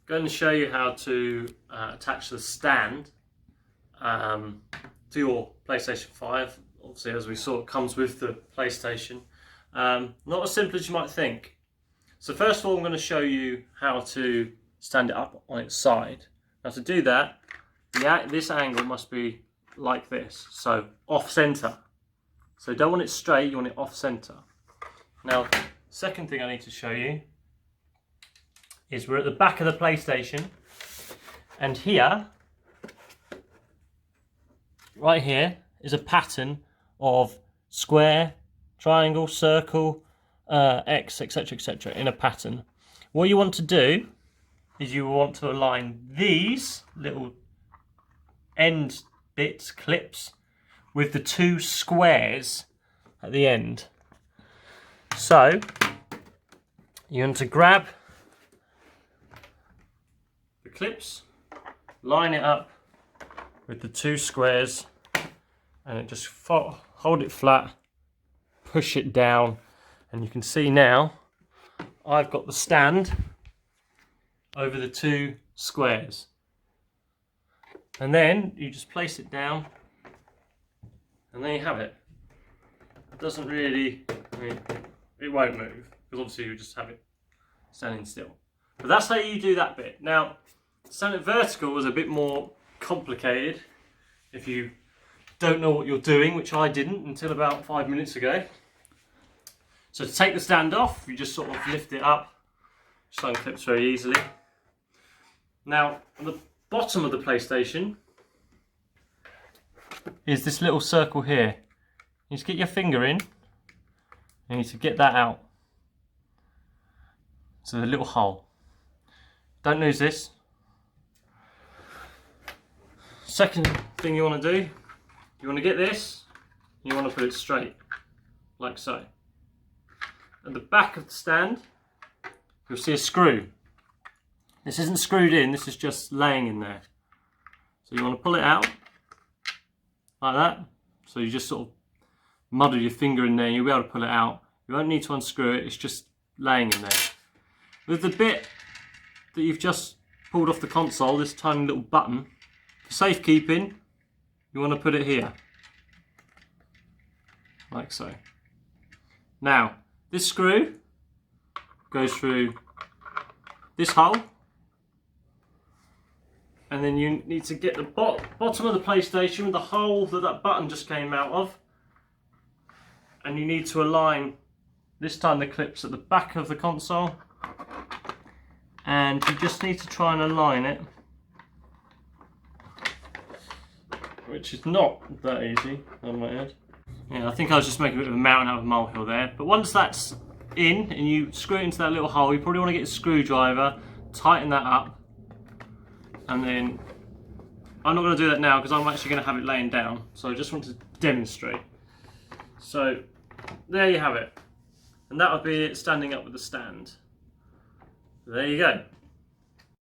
going to show you how to attach the stand to your PlayStation 5. Obviously, as we saw, it comes with the PlayStation. Not as simple as you might think. So first of all, I'm going to show you how to stand it up on its side. Now to do that, this angle must be like this, so off center. So you don't want it straight, you want it off center. Now, second thing I need to show you is we're at the back of the PlayStation, and here, right here, is a pattern of square, triangle, circle, X, etc, etc, in a pattern. What you want to do is you want to align these little end bits, clips, with the two squares at the end. So you want to grab the clips, line it up with the two squares, and just hold it flat, push it down, and you can see now I've got the stand over the two squares. And then you just place it down, and there you have it. It doesn't really, it won't move, because obviously you just have it standing still. But that's how you do that bit. Now, standing vertical is a bit more complicated if you don't know what you're doing, which I didn't until about 5 minutes ago. So to take the stand off, you just sort of lift it up, just unclips very easily. Now, on the bottom of the PlayStation is this little circle here. You just get your finger in, and you need to get that out. So the little hole. Don't lose this. Second thing you want to do, you want to get this, you want to put it straight, like so. At the back of the stand, you'll see a screw. This isn't screwed in, this is just laying in there. So you want to pull it out, like that. So you just sort of muddle your finger in there, you'll be able to pull it out. You won't need to unscrew it, it's just laying in there. With the bit that you've just pulled off the console, this tiny little button, for safekeeping, you want to put it here, like so. Now, this screw goes through this hole, and then you need to get the bottom of the PlayStation with the hole that button just came out of, and you need to align, this time the clips at the back of the console, and you just need to try and align it, which is not that easy, I might add. Yeah, I think I was just making a bit of a mountain out of a molehill there. But once that's in and you screw it into that little hole, you probably want to get a screwdriver, tighten that up, and then I'm not going to do that now because I'm actually going to have it laying down. So I just want to demonstrate. So there you have it, and that would be it standing up with the stand. There you go.